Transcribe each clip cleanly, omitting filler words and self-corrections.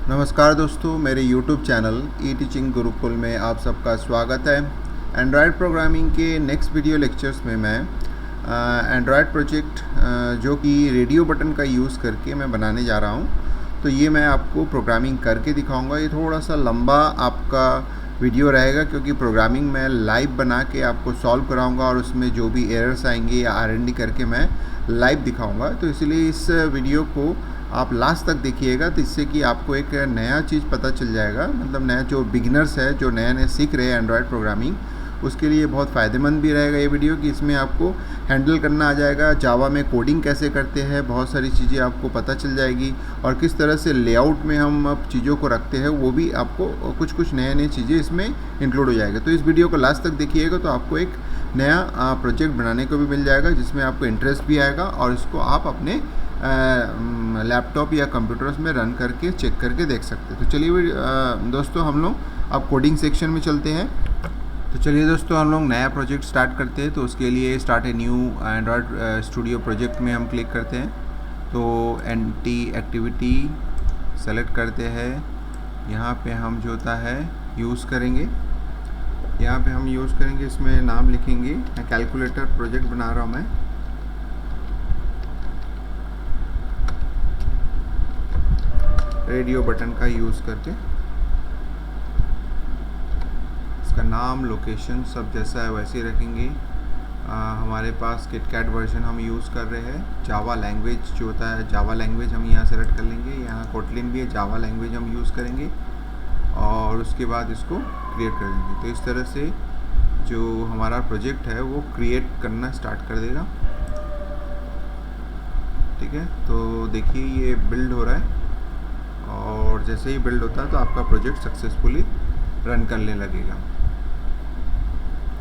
नमस्कार दोस्तों, मेरे YouTube चैनल ई टीचिंग गुरुकुल में आप सबका स्वागत है। एंड्रॉयड प्रोग्रामिंग के नेक्स्ट वीडियो लेक्चर्स में मैं एंड्रॉयड प्रोजेक्ट जो कि रेडियो बटन का यूज़ करके मैं बनाने जा रहा हूँ। तो ये मैं आपको प्रोग्रामिंग करके दिखाऊंगा। ये थोड़ा सा लंबा आपका वीडियो रहेगा क्योंकि प्रोग्रामिंग मैं लाइव बना के आपको सॉल्व कराऊंगा और उसमें जो भी एरर्स आएंगे या R&D करके मैं लाइव दिखाऊंगा। तो इसलिए इस वीडियो को आप लास्ट तक देखिएगा, तो इससे कि आपको एक नया चीज़ पता चल जाएगा। मतलब नया जो बिगिनर्स है, जो नए सीख रहे हैं एंड्रॉयड प्रोग्रामिंग, उसके लिए बहुत फ़ायदेमंद भी रहेगा ये वीडियो कि इसमें आपको हैंडल करना आ जाएगा। जावा में कोडिंग कैसे करते हैं, बहुत सारी चीज़ें आपको पता चल जाएगी और किस तरह से लेआउट में हम अब चीज़ों को रखते हैं वो भी आपको कुछ नए चीज़ें इसमें इंक्लूड हो जाएगा। तो इस वीडियो को लास्ट तक देखिएगा तो आपको एक नया प्रोजेक्ट बनाने को भी मिल जाएगा जिसमें आपको इंटरेस्ट भी आएगा और इसको आप अपने लैपटॉप या कंप्यूटर्स में रन करके चेक करके देख सकते हैं। तो चलिए दोस्तों, हम लोग अब कोडिंग सेक्शन में चलते हैं। तो चलिए दोस्तों, हम लोग नया प्रोजेक्ट स्टार्ट करते हैं। तो उसके लिए start a new Android studio project में हम क्लिक करते हैं। तो एंटी एक्टिविटी सेलेक्ट करते हैं। यहाँ पे हम जो होता है यूज़ करेंगे, यहाँ पे हम यूज़ करेंगे, इसमें नाम लिखेंगे। कैलकुलेटर प्रोजेक्ट बना रहा हूँ मैं। रेडियो बटन का यूज़ करके इसका नाम, लोकेशन सब जैसा है वैसे ही रखेंगे। हमारे पास किटकैट वर्जन हम यूज़ कर रहे हैं। जावा लैंग्वेज जो होता है, जावा लैंग्वेज हम यहाँ सेलेक्ट कर लेंगे। यहाँ कोटलिन भी है, जावा लैंग्वेज हम यूज़ करेंगे और उसके बाद इसको क्रिएट कर देंगे। तो इस तरह से जो हमारा प्रोजेक्ट है वो क्रिएट करना स्टार्ट कर देगा। ठीक है, तो देखिए ये बिल्ड हो रहा है और जैसे ही बिल्ड होता है तो आपका प्रोजेक्ट सक्सेसफुली रन करने लगेगा।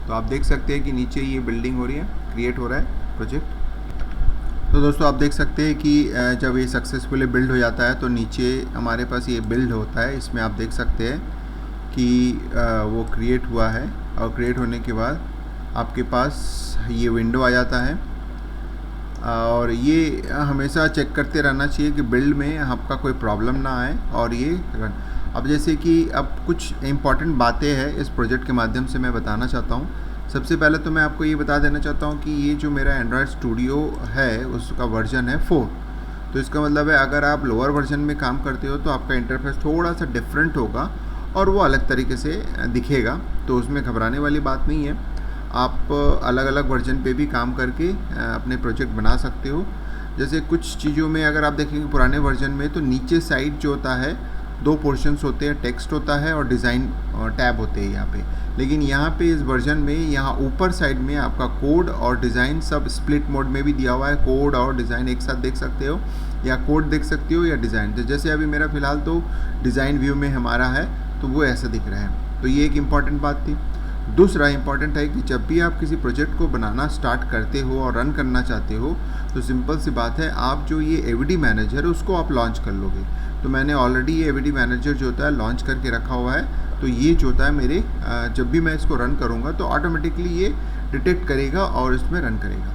तो आप देख सकते हैं कि नीचे ये बिल्डिंग हो रही है, क्रिएट हो रहा है प्रोजेक्ट। तो दोस्तों आप देख सकते हैं कि जब ये सक्सेसफुली बिल्ड हो जाता है तो नीचे हमारे पास ये बिल्ड होता है। इसमें आप देख सकते हैं कि वो क्रिएट हुआ है और क्रिएट होने के बाद आपके पास ये विंडो आ जाता है और ये हमेशा चेक करते रहना चाहिए कि बिल्ड में आपका कोई प्रॉब्लम ना आए और ये रन। अब जैसे कि अब कुछ इम्पॉर्टेंट बातें हैं इस प्रोजेक्ट के माध्यम से मैं बताना चाहता हूँ। सबसे पहले तो मैं आपको ये बता देना चाहता हूँ कि ये जो मेरा एंड्रॉयड स्टूडियो है उसका वर्जन है 4। तो इसका मतलब है अगर आप लोअर वर्जन में काम करते हो तो आपका इंटरफेस थोड़ा सा डिफरेंट होगा और वो अलग तरीके से दिखेगा। तो उसमें घबराने वाली बात नहीं है। आप अलग अलग वर्जन पे भी काम करके अपने प्रोजेक्ट बना सकते हो। जैसे कुछ चीज़ों में अगर आप देखेंगे पुराने वर्जन में तो नीचे साइड जो होता है 2 पोर्शंस होते हैं, टेक्स्ट होता है और डिज़ाइन टैब होते हैं यहाँ पे। लेकिन यहाँ पे इस वर्जन में यहाँ ऊपर साइड में आपका कोड और डिज़ाइन सब स्प्लिट मोड में भी दिया हुआ है। कोड और डिज़ाइन एक साथ देख सकते हो या कोड देख सकते हो या डिज़ाइन। तो जैसे अभी मेरा फ़िलहाल तो डिज़ाइन व्यू में हमारा है तो वो ऐसा दिख रहा है। तो ये एक इम्पॉर्टेंट बात थी। दूसरा इम्पॉर्टेंट है कि जब भी आप किसी प्रोजेक्ट को बनाना स्टार्ट करते हो और रन करना चाहते हो तो सिंपल सी बात है, आप जो ये AVD मैनेजर है उसको आप लॉन्च कर लोगे। तो मैंने ऑलरेडी ये AVD मैनेजर जो होता है लॉन्च करके रखा हुआ है। तो ये जो होता है मेरे जब भी मैं इसको रन करूँगा तो ऑटोमेटिकली ये डिटेक्ट करेगा और इसमें रन करेगा।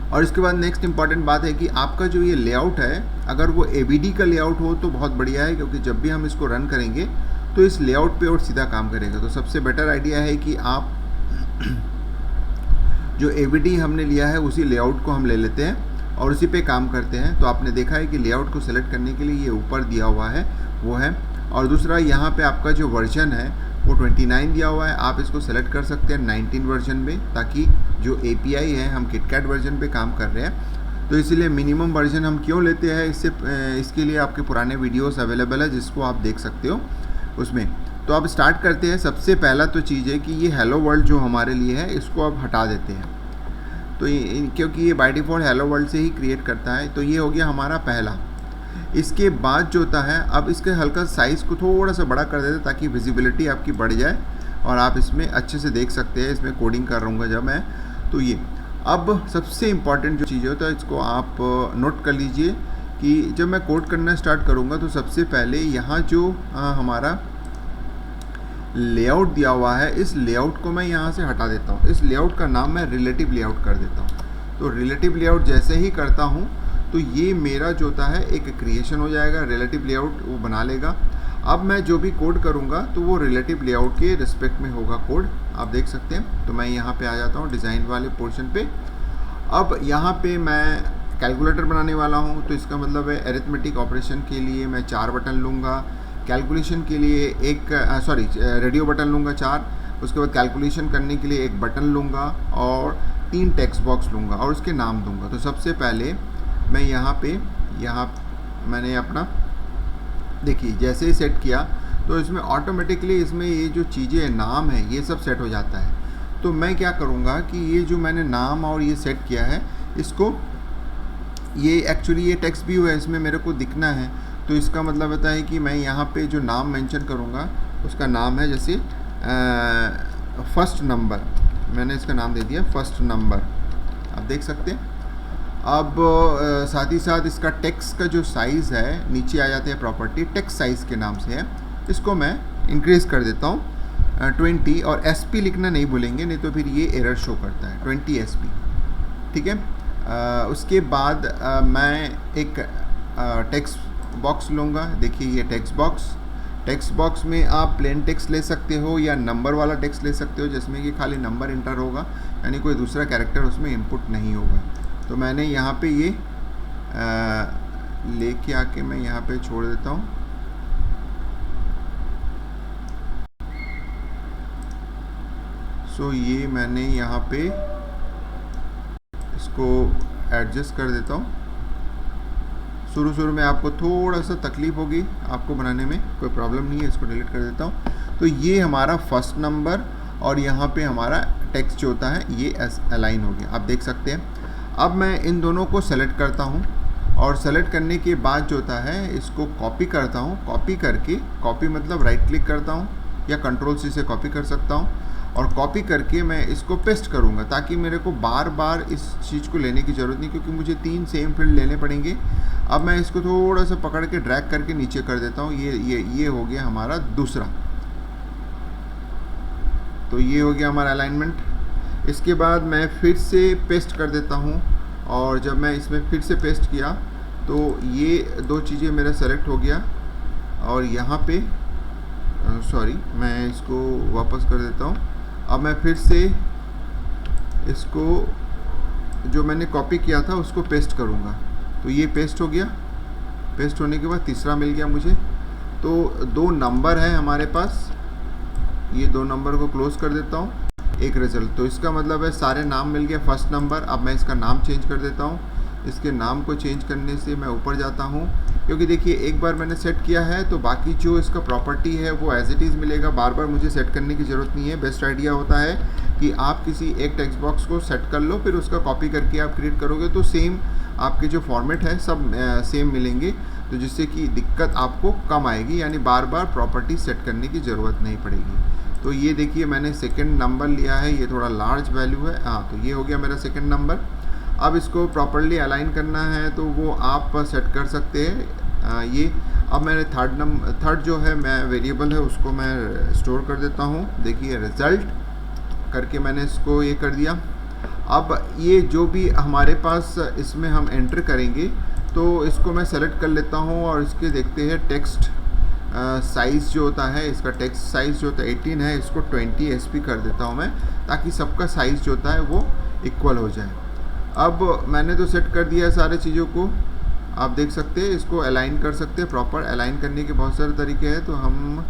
और इसके बाद नेक्स्ट इम्पॉर्टेंट बात है कि आपका जो ये लेआउट है, अगर वो AVD का लेआउट हो तो बहुत बढ़िया है क्योंकि जब भी हम इसको रन करेंगे तो इस लेआउट पे और सीधा काम करेगा। तो सबसे बेटर आइडिया है कि आप जो AVD हमने लिया है उसी लेआउट को हम ले लेते हैं और उसी पे काम करते हैं। तो आपने देखा है कि लेआउट को सेलेक्ट करने के लिए ये ऊपर दिया हुआ है वो है। और दूसरा यहाँ पे आपका जो वर्जन है वो 29 दिया हुआ है। आप इसको सेलेक्ट कर सकते हैं 19 वर्जन में, ताकि जो API है, हम किटकैट वर्जन पे काम कर रहे हैं तो इसीलिए मिनिमम वर्जन हम क्यों लेते हैं, इसके लिए आपके पुराने वीडियोस अवेलेबल है जिसको आप देख सकते हो उसमें। तो अब स्टार्ट करते हैं। सबसे पहला तो चीज़ है कि ये हेलो वर्ल्ड जो हमारे लिए है इसको अब हटा देते हैं। तो क्योंकि ये बाय डिफ़ॉल्ट हेलो वर्ल्ड से ही क्रिएट करता है। तो ये हो गया हमारा पहला। इसके बाद जो होता है, अब इसके हल्का साइज़ को थोड़ा सा बड़ा कर देते हैं ताकि विजिबिलिटी आपकी बढ़ जाए और आप इसमें अच्छे से देख सकते हैं। इसमें कोडिंग कर रहूँगा जब मैं, तो ये अब सबसे इम्पॉर्टेंट जो चीज़ होता है इसको आप नोट कर लीजिए कि जब मैं कोड करना स्टार्ट करूँगा तो सबसे पहले यहाँ जो हमारा लेआउट दिया हुआ है, इस लेआउट को मैं यहाँ से हटा देता हूँ। इस लेआउट का नाम मैं रिलेटिव लेआउट कर देता हूँ। तो रिलेटिव लेआउट जैसे ही करता हूँ तो ये मेरा जो होता है एक क्रिएशन हो जाएगा, रिलेटिव लेआउट वो बना लेगा। अब मैं जो भी कोड करूँगा तो वो रिलेटिव लेआउट के रिस्पेक्ट में होगा कोड, आप देख सकते हैं। तो मैं यहाँ पे आ जाता हूँ डिज़ाइन वाले पोर्शन पे। अब यहाँ पे मैं कैलकुलेटर बनाने वाला हूँ, तो इसका मतलब है अरिथमेटिक ऑपरेशन के लिए मैं 4 बटन लूँगा, कैलकुलेशन के लिए एक रेडियो बटन लूँगा 4, उसके बाद कैलकुलेशन करने के लिए एक बटन लूँगा और 3 टेक्स्ट बॉक्स लूँगा और उसके नाम दूँगा। तो सबसे पहले मैं यहाँ मैंने अपना देखिए जैसे ही सेट किया तो इसमें ऑटोमेटिकली इसमें ये जो चीज़ें नाम है ये सब सेट हो जाता है। तो मैं क्या करूँगा कि ये जो मैंने नाम और ये सेट किया है इसको, ये एक्चुअली ये टेक्स्ट व्यू है, इसमें मेरे को दिखना है। तो इसका मतलब होता है कि मैं यहाँ पे जो नाम मेंशन करूँगा उसका नाम है जैसे फर्स्ट नंबर, मैंने इसका नाम दे दिया फर्स्ट नंबर, आप देख सकते हैं। अब साथ ही साथ इसका टेक्स्ट का जो साइज़ है, नीचे आ जाते हैं प्रॉपर्टी, टेक्स्ट साइज़ के नाम से है, इसको मैं इंक्रीज़ कर देता हूँ 20 और SP लिखना नहीं भूलेंगे, नहीं तो फिर ये एरर शो करता है 20 SP, ठीक है। उसके बाद मैं एक टेक्स्ट बॉक्स लूँगा। देखिए ये टेक्स्ट बॉक्स में आप प्लेन टेक्स्ट ले सकते हो या नंबर वाला टेक्स्ट ले सकते हो, जिसमें कि खाली नंबर इंटर होगा, यानी कोई दूसरा कैरेक्टर उसमें इनपुट नहीं होगा। तो मैंने यहाँ पे ये लेके आके मैं यहाँ पे छोड़ देता हूँ। सो ये मैंने यहाँ पे इसको एडजस्ट कर देता हूँ। शुरू में आपको थोड़ा सा तकलीफ़ होगी आपको बनाने में, कोई प्रॉब्लम नहीं है, इसको डिलीट कर देता हूँ। तो ये हमारा फर्स्ट नंबर और यहाँ पे हमारा टेक्स्ट जो होता है ये अलाइन हो गया, आप देख सकते हैं। अब मैं इन दोनों को सेलेक्ट करता हूँ और सेलेक्ट करने के बाद जो होता है इसको कॉपी करता हूँ। कॉपी करके, कॉपी मतलब राइट क्लिक करता हूँ या Ctrl+C से कॉपी कर सकता हूँ और कॉपी करके मैं इसको पेस्ट करूँगा, ताकि मेरे को बार बार इस चीज़ को लेने की ज़रूरत नहीं, क्योंकि मुझे 3 सेम फील्ड लेने पड़ेंगे। अब मैं इसको थोड़ा सा पकड़ के ड्रैग करके नीचे कर देता हूँ। ये हो गया हमारा दूसरा, तो ये हो गया हमारा अलाइनमेंट। इसके बाद मैं फिर से पेस्ट कर देता हूँ और जब मैं इसमें फिर से पेस्ट किया तो ये 2 चीज़ें मेरा सेलेक्ट हो गया और यहाँ पे मैं इसको वापस कर देता हूँ। अब मैं फिर से इसको जो मैंने कॉपी किया था उसको पेस्ट करूँगा, तो ये पेस्ट हो गया। पेस्ट होने के बाद तीसरा मिल गया मुझे। तो 2 नंबर है हमारे पास, ये 2 नंबर को क्लोज कर देता हूँ, एक रिजल्ट। तो इसका मतलब है सारे नाम मिल गया फर्स्ट नंबर। अब मैं इसका नाम चेंज कर देता हूँ। इसके नाम को चेंज करने से मैं ऊपर जाता हूँ, क्योंकि देखिए एक बार मैंने सेट किया है तो बाकी जो इसका प्रॉपर्टी है वो एज इट इज़ मिलेगा, बार बार मुझे सेट करने की ज़रूरत नहीं है। बेस्ट आइडिया होता है कि आप किसी एक टेक्स्ट बॉक्स को सेट कर लो, फिर उसका कॉपी करके आप क्रिएट करोगे तो सेम आपके जो फॉर्मेट है सब सेम मिलेंगे, तो जिससे कि दिक्कत आपको कम आएगी, यानी बार बार प्रॉपर्टी सेट करने की ज़रूरत नहीं पड़ेगी। तो ये देखिए मैंने सेकंड नंबर लिया है, ये थोड़ा लार्ज वैल्यू है, हाँ, तो ये हो गया मेरा सेकंड नंबर। अब इसको प्रॉपर्ली अलाइन करना है तो वो आप सेट कर सकते हैं। ये अब मैंने थर्ड जो है मैं वेरिएबल है उसको मैं स्टोर कर देता हूँ। देखिए रिज़ल्ट करके मैंने इसको ये कर दिया। अब ये जो भी हमारे पास इसमें हम एंटर करेंगे तो इसको मैं सेलेक्ट कर लेता हूँ और इसके देखते हैं टेक्स्ट साइज़ जो होता है, इसका टेक्स्ट साइज़ जो होता है 18 है, इसको 20 SP कर देता हूँ मैं, ताकि सबका साइज़ जो होता है वो इक्वल हो जाए। अब मैंने तो सेट कर दिया है सारे चीज़ों को, आप देख सकते हैं। इसको अलाइन कर सकते हैं, प्रॉपर अलाइन करने के बहुत सारे तरीके हैं, तो हम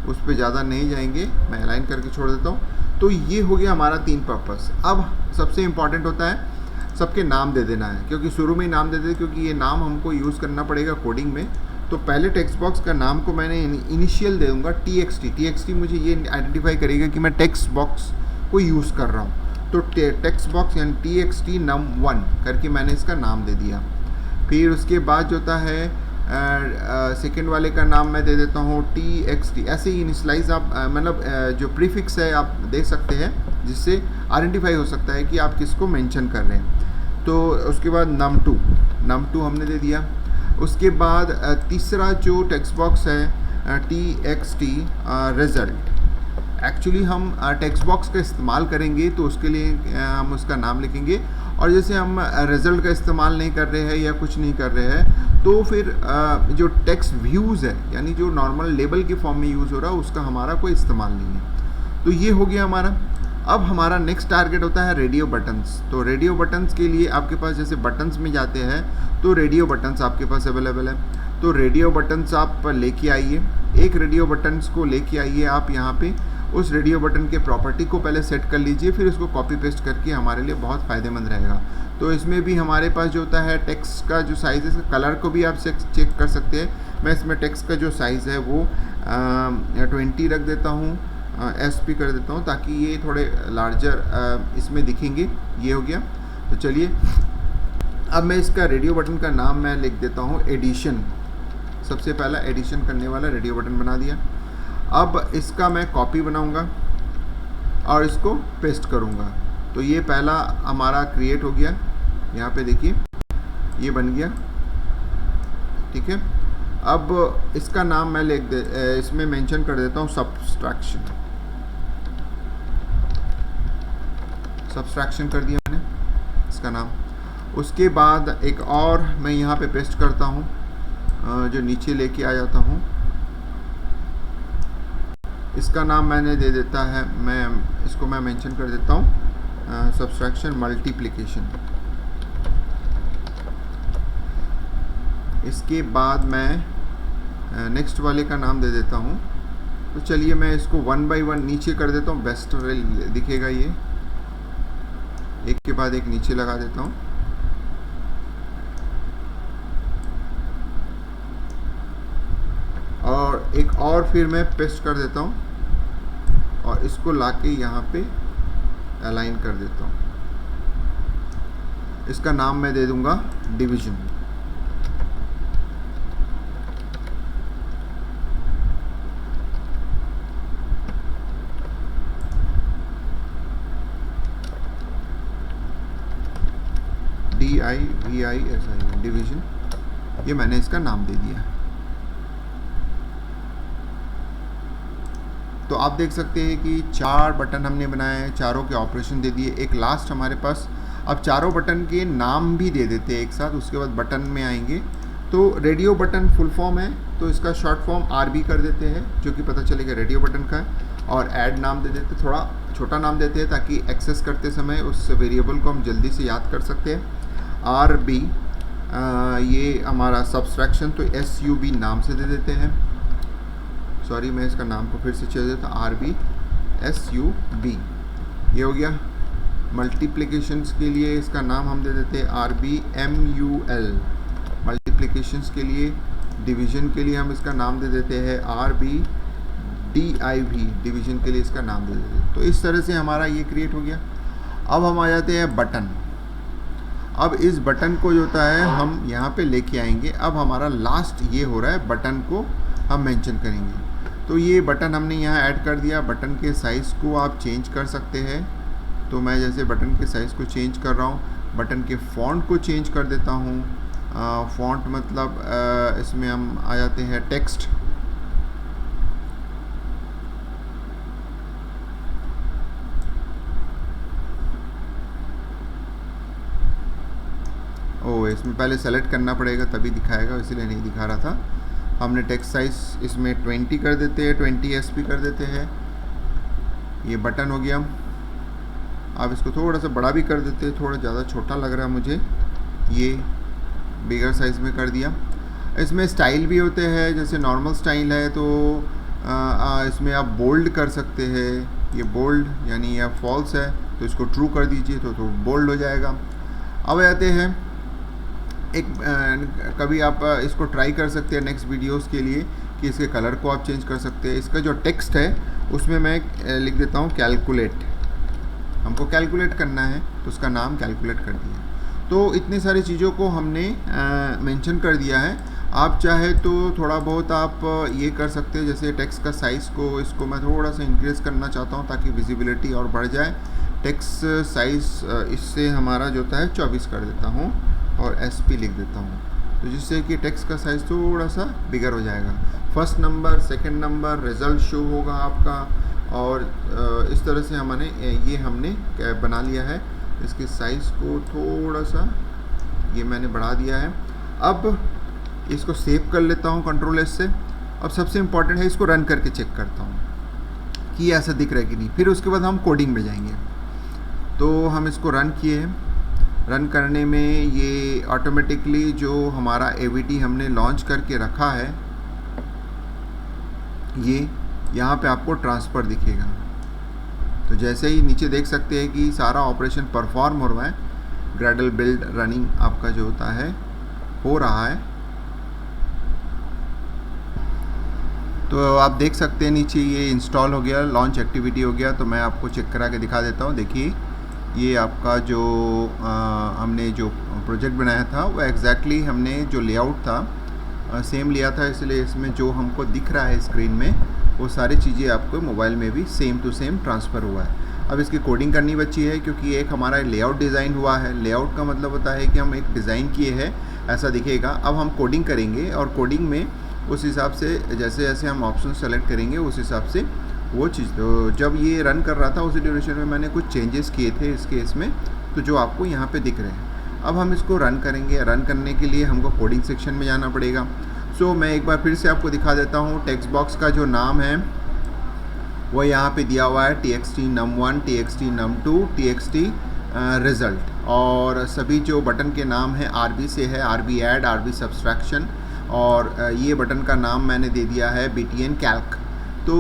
उस पर ज़्यादा नहीं जाएंगे, मैं अलाइन करके छोड़ देता हूँ। तो ये हो गया हमारा 3 पर्पस। अब सबसे इम्पॉर्टेंट होता है सबके नाम दे देना है, क्योंकि शुरू में ही नाम दे देते, क्योंकि ये नाम हमको यूज़ करना पड़ेगा कोडिंग में। तो पहले टेक्स्ट बॉक्स का नाम को मैंने इनिशियल दे दूँगा TXT मुझे ये आइडेंटिफाई करेगा कि मैं टेक्स्ट बॉक्स को यूज़ कर रहा हूँ। तो टेक्स्ट बॉक्स यानी TXT num1 करके मैंने इसका नाम दे दिया। फिर उसके बाद जो होता है सेकेंड वाले का नाम मैं दे देता हूँ TXT। ऐसे ही इनिशलाइज आप मतलब जो प्रीफिक्स है आप देख सकते हैं, जिससे आइडेंटिफाई हो सकता है कि आप किसको मेंशन कर रहे हैं। तो उसके बाद num2 हमने दे दिया। उसके बाद तीसरा जो टेक्स्ट बॉक्स है TXT रिज़ल्ट। एक्चुअली हम टेक्स्ट बॉक्स का इस्तेमाल करेंगे तो उसके लिए हम उसका नाम लिखेंगे और जैसे हम रिज़ल्ट का इस्तेमाल नहीं कर रहे हैं या कुछ नहीं कर रहे हैं, तो फिर जो टेक्स्ट व्यूज़ है, यानी जो नॉर्मल लेबल के फॉर्म में यूज़ हो रहा है, उसका हमारा कोई इस्तेमाल नहीं है। तो ये हो गया हमारा। अब हमारा नेक्स्ट टारगेट होता है रेडियो बटन्स। तो रेडियो बटन्स के लिए आपके पास जैसे बटन्स में जाते हैं तो रेडियो बटन्स आपके पास अवेलेबल है। तो रेडियो बटन्स आप लेके आइए, एक रेडियो बटन्स को लेके आइए आप यहाँ पे। उस रेडियो बटन के प्रॉपर्टी को पहले सेट कर लीजिए, फिर उसको कॉपी पेस्ट करके हमारे लिए बहुत फ़ायदेमंद रहेगा। तो इसमें भी हमारे पास जो होता है टेक्स्ट का जो साइज़ है, इसका कलर को भी आप चेक कर सकते हैं। मैं इसमें टेक्स्ट का जो साइज़ है वो 20 रख देता हूँ, SP कर देता हूँ, ताकि ये थोड़े लार्जर इसमें दिखेंगे। ये हो गया। तो चलिए अब मैं इसका रेडियो बटन का नाम मैं लिख देता हूँ एडिशन। सबसे पहला एडिशन करने वाला रेडियो बटन बना दिया। अब इसका मैं कॉपी बनाऊंगा और इसको पेस्ट करूंगा। तो ये पहला हमारा क्रिएट हो गया, यहाँ पे देखिए ये बन गया, ठीक है। अब इसका नाम मैं इसमें मेंशन कर देता हूँ सब्सट्रैक्शन कर दिया मैंने इसका नाम। उसके बाद एक और मैं यहाँ पे पेस्ट करता हूँ, जो नीचे लेके आ जाता हूँ। इसका नाम मैंने दे देता है, इसको मैं मेंशन कर देता हूँ सब्सट्रैक्शन मल्टीप्लिकेशन। इसके बाद मैं नेक्स्ट वाले का नाम दे देता हूँ। तो चलिए मैं इसको 1 by 1 नीचे कर देता हूँ, बेस्ट दिखेगा ये। एक के बाद एक नीचे लगा देता हूँ। और एक और फिर मैं पेस्ट कर देता हूँ और इसको लाके यहाँ पे अलाइन कर देता हूँ। इसका नाम मैं दे दूंगा डिवीजन। DIVISI डिवीजन, ये मैंने इसका नाम दे दिया। तो आप देख सकते हैं कि 4 बटन हमने बनाए हैं, चारों के ऑपरेशन दे दिए। एक लास्ट हमारे पास, अब चारों बटन के नाम भी दे देते हैं एक साथ। उसके बाद बटन में आएंगे तो रेडियो बटन फुल फॉर्म है, तो इसका शॉर्ट फॉर्म RB कर देते हैं, जो कि पता चलेगा रेडियो बटन का है। और ऐड नाम दे देते, थोड़ा छोटा नाम देते हैं ताकि एक्सेस करते समय उस वेरिएबल को हम जल्दी से याद कर सकते हैं। RB ये हमारा सब्सट्रैक्शन, तो SUB नाम से दे देते हैं। सॉरी, मैं इसका नाम को फिर से चेंज देता हूँ, RB SUB। ये हो गया। मल्टीप्लिकेशंस के लिए इसका नाम हम दे देते हैं RB MUL। मल्टीप्लिकेशंस के लिए, डिवीजन के लिए हम इसका नाम दे देते हैं RB DIV। डिवीजन के लिए इसका नाम दे देते हैं। तो इस तरह से हमारा ये क्रिएट हो गया। अब हम आ जाते हैं बटन। अब इस बटन को जो होता है हम यहाँ पे लेके आएंगे। अब हमारा लास्ट ये हो रहा है, बटन को हम मेंशन करेंगे। तो ये बटन हमने यहाँ ऐड कर दिया। बटन के साइज़ को आप चेंज कर सकते हैं। तो मैं जैसे बटन के साइज़ को चेंज कर रहा हूँ, बटन के फ़ॉन्ट को चेंज कर देता हूँ। फ़ॉन्ट मतलब इसमें हम आ जाते हैं टेक्स्ट। इसमें पहले सेलेक्ट करना पड़ेगा तभी दिखाएगा, इसलिए नहीं दिखा रहा था। हमने टेक्स्ट साइज़ इसमें 20 कर देते हैं, 20 SP कर देते हैं। ये बटन हो गया। आप इसको थोड़ा सा बड़ा भी कर देते हैं, थोड़ा ज़्यादा छोटा लग रहा है मुझे, ये बिगर साइज़ में कर दिया। इसमें स्टाइल भी होते हैं, जैसे नॉर्मल स्टाइल है तो इसमें आप बोल्ड कर सकते हैं। ये बोल्ड यानी यह फॉल्स है तो इसको ट्रू कर दीजिए तो बोल्ड हो जाएगा। अब आते हैं कभी आप इसको ट्राई कर सकते हैं नेक्स्ट वीडियोस के लिए कि इसके कलर को आप चेंज कर सकते हैं। इसका जो टेक्स्ट है उसमें मैं लिख देता हूँ कैलकुलेट। हमको कैलकुलेट करना है तो उसका नाम कैलकुलेट कर दिया। तो इतनी सारी चीज़ों को हमने मेंशन कर दिया है। आप चाहे तो थोड़ा बहुत आप ये कर सकते हैं, जैसे टेक्स्ट का साइज़ को, इसको मैं थोड़ा सा इंक्रीज़ करना चाहता हूँ ताकि विजिबिलिटी और बढ़ जाए। टेक्स्ट साइज़ इससे हमारा जो होता है 24 कर देता हूँ और SP लिख देता हूँ, तो जिससे कि टेक्स्ट का साइज़ थोड़ा सा बिगर हो जाएगा। First number, second number, result show होगा आपका। और इस तरह से हमने बना लिया है। इसके साइज़ को थोड़ा सा ये मैंने बढ़ा दिया है। अब इसको सेव कर लेता हूँ कंट्रोल एस से। अब सबसे इम्पॉर्टेंट है इसको रन करके चेक करता हूँ कि ऐसा दिख रहा है कि नहीं। फिर उसके बाद हम कोडिंग में जाएंगे। तो हम इसको रन किए हैं। रन करने में ये ऑटोमेटिकली जो हमारा AVT हमने लॉन्च करके रखा है, ये यहाँ पे आपको ट्रांसफ़र दिखेगा। तो जैसे ही नीचे देख सकते हैं कि सारा ऑपरेशन परफॉर्म हो रहा है, ग्रेडल बिल्ड रनिंग आपका जो होता है हो रहा है। तो आप देख सकते हैं नीचे ये इंस्टॉल हो गया, लॉन्च एक्टिविटी हो गया। तो मैं आपको चेक करा के दिखा देता हूँ। देखिए ये आपका जो हमने जो प्रोजेक्ट बनाया था वो एग्जैक्टली हमने जो लेआउट था सेम लिया था, इसलिए इसमें जो हमको दिख रहा है स्क्रीन में वो सारी चीज़ें आपको मोबाइल में भी सेम टू सेम ट्रांसफ़र हुआ है। अब इसकी कोडिंग करनी बची है, क्योंकि एक हमारा लेआउट डिज़ाइन हुआ है। लेआउट का मतलब होता है कि हम एक डिज़ाइन किए हैं, ऐसा दिखेगा। अब हम कोडिंग करेंगे और कोडिंग में उस हिसाब से जैसे जैसे हम ऑप्शन सेलेक्ट करेंगे उस हिसाब से वो चीज़। तो जब ये रन कर रहा था उसी ड्यूरेशन में मैंने कुछ चेंजेस किए थे इस केस में, तो जो आपको यहाँ पे दिख रहे हैं। अब हम इसको रन करेंगे। रन करने के लिए हमको कोडिंग सेक्शन में जाना पड़ेगा। सो मैं एक बार फिर से आपको दिखा देता हूँ। टेक्स्ट बॉक्स का जो नाम है वो यहाँ पे दिया हुआ है txt num1, txt num2, txt result. और सभी जो बटन के नाम है RB से है, RB ऐड, RB सब्सट्रैक्शन, और ये बटन का नाम मैंने दे दिया है BTN कैल्क। तो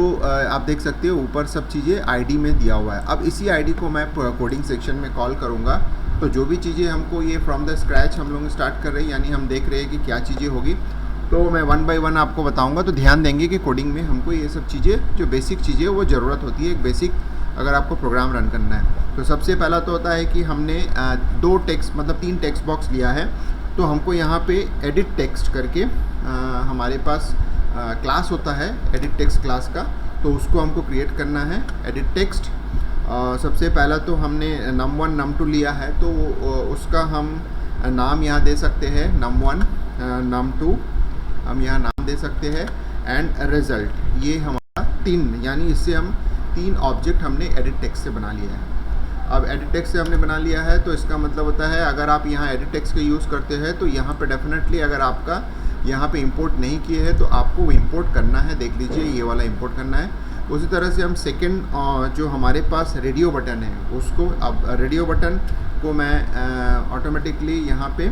आप देख सकते हो ऊपर सब चीज़ें ID में दिया हुआ है। अब इसी ID को मैं कोडिंग सेक्शन में कॉल करूँगा। तो जो भी चीज़ें हमको ये फ्रॉम द स्क्रैच हम लोग स्टार्ट कर रहे हैं, यानी हम देख रहे हैं कि क्या चीज़ें होगी, तो मैं 1 बाय 1 आपको बताऊंगा। तो ध्यान देंगे कि कोडिंग में हमको ये सब चीज़ें जो बेसिक चीज़ें वो ज़रूरत होती है, एक बेसिक अगर आपको प्रोग्राम रन करना है। तो सबसे पहला तो होता है कि हमने 2 टेक्स्ट मतलब 3 टेक्स्ट बॉक्स लिया है। तो हमको यहाँ पे एडिट टेक्स्ट करके हमारे पास क्लास होता है एडिट टेक्स्ट क्लास का, तो उसको हमको क्रिएट करना है एडिट टेक्स्ट। सबसे पहला तो हमने num1 num2 लिया है, तो उसका हम नाम यहाँ दे सकते हैं num1 num2, हम यहाँ नाम दे सकते हैं एंड रिज़ल्ट। ये हमारा 3, यानी इससे हम 3 ऑब्जेक्ट हमने एडिट टेक्स्ट से बना लिया है। अब एडिट टेक्स्ट से हमने बना लिया है, तो इसका मतलब होता है अगर आप यहाँ एडिट टेक्स्ट का यूज़ करते हैं तो यहाँ पे डेफिनेटली अगर आपका यहाँ पे इंपोर्ट नहीं किए हैं तो आपको वो इंपोर्ट करना है। देख लीजिए ये वाला इंपोर्ट करना है। उसी तरह से हम सेकंड जो हमारे पास रेडियो बटन है उसको, अब रेडियो बटन को मैं ऑटोमेटिकली यहाँ पे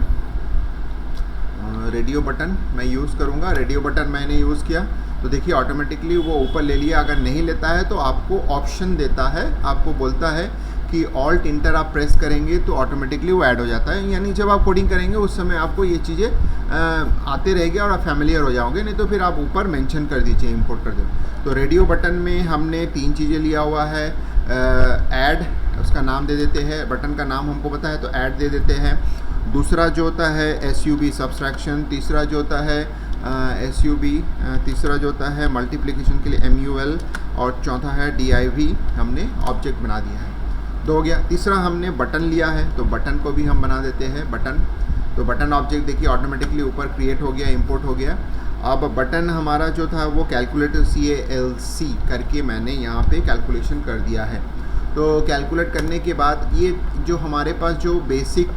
रेडियो बटन मैं यूज़ करूँगा। रेडियो बटन मैंने यूज़ किया तो देखिए ऑटोमेटिकली वो ऊपर ले लिया। अगर नहीं लेता है तो आपको ऑप्शन देता है, आपको बोलता है कि ऑल्ट इंटर आप प्रेस करेंगे तो ऑटोमेटिकली वो ऐड हो जाता है। यानी जब आप कोडिंग करेंगे उस समय आपको ये चीज़ें आते रहेंगे और आप फैमिलियर हो जाओगे, नहीं तो फिर आप ऊपर मेंशन कर दीजिए, इंपोर्ट कर दो। तो रेडियो बटन में हमने 3 चीज़ें लिया हुआ है। ऐड, उसका नाम दे देते हैं, बटन का नाम हमको पता है तो ऐड दे देते हैं। दूसरा जो होता है SUB सब्सट्रैक्शन, तीसरा जो होता है SUB, तीसरा जो होता है मल्टीप्लिकेशन के लिए MUL, और चौथा है DIV। हमने ऑब्जेक्ट बना दिया है, 2 हो गया। तीसरा हमने बटन लिया है तो बटन को भी हम बना देते हैं बटन। तो बटन ऑब्जेक्ट देखिए ऑटोमेटिकली ऊपर क्रिएट हो गया, इंपोर्ट हो गया। अब बटन हमारा जो था वो कैलकुलेटर CALC करके मैंने यहाँ पे कैलकुलेशन कर दिया है। तो कैलकुलेट करने के बाद ये जो हमारे पास जो बेसिक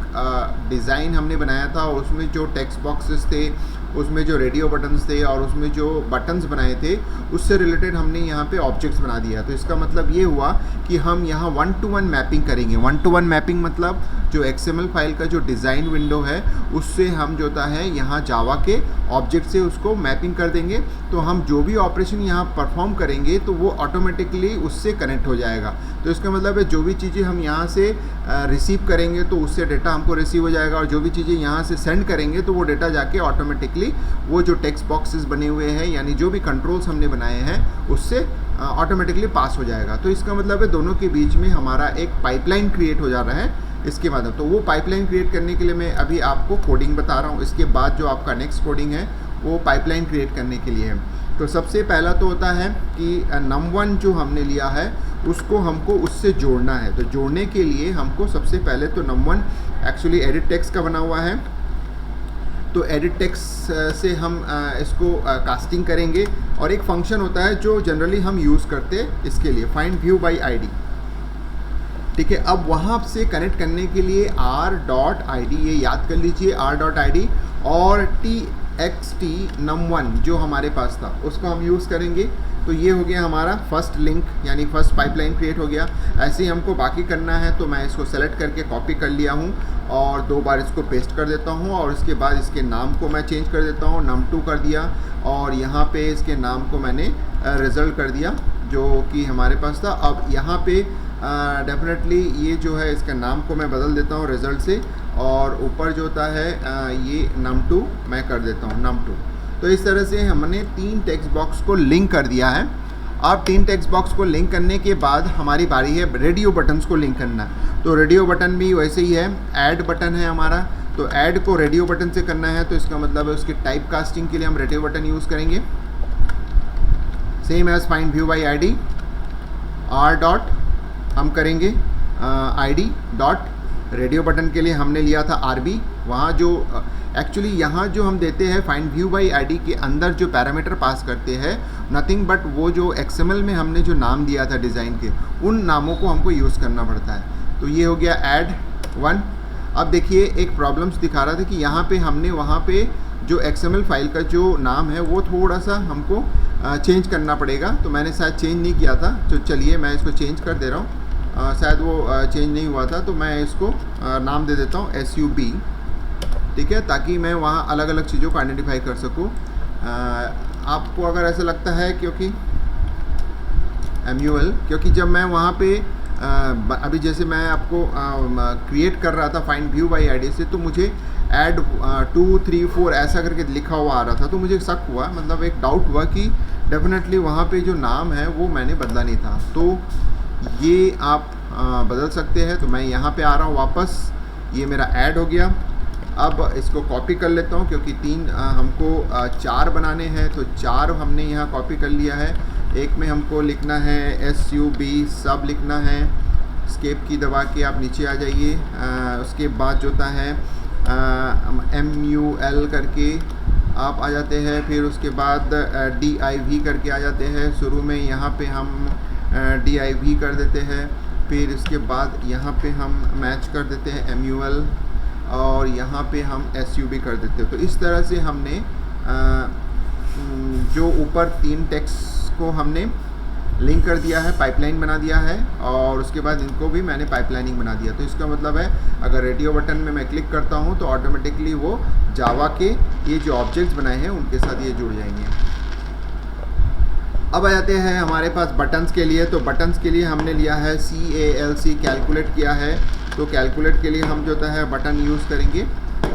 डिज़ाइन हमने बनाया था उसमें जो टेक्स्ट बॉक्सेस थे, उसमें जो रेडियो बटन्स थे और उसमें जो बटन्स बनाए थे उससे रिलेटेड हमने यहाँ पे ऑब्जेक्ट्स बना दिया। तो इसका मतलब ये हुआ कि हम यहाँ 1-to-1 मैपिंग करेंगे। 1-to-1 मैपिंग मतलब जो XML फाइल का जो डिज़ाइन विंडो है उससे हम जो होता है यहाँ जावा के ऑब्जेक्ट से उसको मैपिंग कर देंगे। तो हम जो भी ऑपरेशन यहाँ परफॉर्म करेंगे तो वो ऑटोमेटिकली उससे कनेक्ट हो जाएगा। तो इसका मतलब है जो भी चीज़ें हम यहाँ से रिसीव करेंगे तो उससे डेटा हमको रिसीव हो जाएगा, और जो भी चीज़ें यहाँ से सेंड करेंगे तो वो डेटा जाके ऑटोमेटिकली वो जो टेक्स्ट बॉक्सेस बने हुए हैं यानी जो भी कंट्रोल्स हमने बनाए हैं उससे ऑटोमेटिकली पास हो जाएगा। तो इसका मतलब है दोनों के बीच में हमारा एक पाइपलाइन क्रिएट हो जा रहा है इसके बाद। तो वो पाइपलाइन क्रिएट करने के लिए मैं अभी आपको कोडिंग बता रहा हूँ। इसके बाद जो आपका नेक्स्ट कोडिंग है वो पाइपलाइन क्रिएट करने के लिए है। तो सबसे पहला तो होता है कि num1 जो हमने लिया है उसको हमको उससे जोड़ना है। तो जोड़ने के लिए हमको सबसे पहले तो num1 एक्चुअली एडिट टेक्स्ट का बना हुआ है, तो एडिट टेक्स्ट से हम इसको कास्टिंग करेंगे। और एक फंक्शन होता है जो जनरली हम यूज़ करते हैं इसके लिए, फाइंड व्यू बाय ID। ठीक है। अब वहाँ से कनेक्ट करने के लिए r.id, ये याद कर लीजिए, r.id और txt num1 जो हमारे पास था उसको हम यूज़ करेंगे। तो ये हो गया हमारा फर्स्ट लिंक, यानी फर्स्ट पाइपलाइन क्रिएट हो गया। ऐसे ही हमको बाकी करना है, तो मैं इसको सेलेक्ट करके कॉपी कर लिया हूँ और 2 बार इसको पेस्ट कर देता हूँ और इसके बाद इसके नाम को मैं चेंज कर देता हूँ, num2 कर दिया और यहाँ पे इसके नाम को मैंने रिज़ल्ट कर दिया जो कि हमारे पास था। अब यहाँ पे डेफिनेटली ये जो है इसका नाम को मैं बदल देता हूँ रिज़ल्ट से और ऊपर जो होता है ये num2 मैं कर देता हूँ num2। तो इस तरह से हमने 3 टेक्स्ट बॉक्स को लिंक कर दिया है। अब 3 टेक्स्ट बॉक्स को लिंक करने के बाद हमारी बारी है रेडियो बटन्स को लिंक करना। तो रेडियो बटन भी वैसे ही है, ऐड बटन है हमारा, तो ऐड को रेडियो बटन से करना है, तो इसका मतलब है उसकी टाइप कास्टिंग के लिए हम रेडियो बटन यूज़ करेंगे। Same as find view by ID, R dot हम करेंगे आईडी डॉट, रेडियो बटन के लिए हमने लिया था आरबी। वहाँ जो एक्चुअली यहाँ जो हम देते हैं फाइंड व्यू बाई आईडी के अंदर जो पैरामीटर पास करते हैं नथिंग बट वो जो एक्सएमएल में हमने जो नाम दिया था डिज़ाइन के, उन नामों को हमको यूज़ करना पड़ता है। तो ये हो गया ऐड 1। अब देखिए एक प्रॉब्लम्स दिखा रहा था कि यहाँ पे हमने वहाँ पे जो एक्सएमएल फाइल का जो नाम है वो थोड़ा सा हमको चेंज करना पड़ेगा, तो मैंने शायद चेंज नहीं किया था। तो चलिए मैं इसको चेंज कर दे रहा हूँ, शायद वो चेंज नहीं हुआ था, तो मैं इसको नाम दे देता हूँ SUB, ठीक है, ताकि मैं वहाँ अलग अलग चीज़ों को आइडेंटिफाई कर सकूँ। आपको अगर ऐसा लगता है क्योंकि MUL, क्योंकि जब मैं वहाँ पे अभी जैसे मैं आपको क्रिएट कर रहा था फाइंड व्यू बाई आईडी से, तो मुझे ऐड 2 3 4 ऐसा करके लिखा हुआ आ रहा था, तो मुझे शक हुआ, मतलब एक डाउट हुआ कि डेफिनेटली वहाँ पे जो नाम है वो मैंने बदला नहीं था। तो ये आप बदल सकते हैं। तो मैं यहाँ पे आ रहा हूँ वापस, ये मेरा ऐड हो गया। अब इसको कॉपी कर लेता हूँ क्योंकि 3 हमको 4 बनाने हैं, तो 4 हमने यहाँ कॉपी कर लिया है। एक में हमको लिखना है SUB सब लिखना है, स्केप की दबा के आप नीचे आ जाइए। उसके बाद जो होता है MUL करके आप आ जाते हैं, फिर उसके बाद DIV करके आ जाते हैं। शुरू में यहाँ पे हम DIV कर देते हैं, फिर इसके बाद यहाँ पे हम मैच कर देते हैं MUL और यहाँ पे हम SUB कर देते हैं। तो इस तरह से हमने जो ऊपर 3 टेक्स्ट को हमने लिंक कर दिया है, पाइपलाइन बना दिया है और उसके बाद इनको भी मैंने पाइपलाइनिंग बना दिया। तो इसका मतलब है अगर रेडियो बटन में मैं क्लिक करता हूँ तो ऑटोमेटिकली वो जावा के ये जो ऑब्जेक्ट्स बनाए हैं उनके साथ ये जुड़ जाएंगे। अब आ जाते हैं हमारे पास बटन्स के लिए। तो बटन्स के लिए हमने लिया है CALC, कैलकुलेट किया है। तो कैलकुलेट के लिए हम जो होता है बटन यूज़ करेंगे,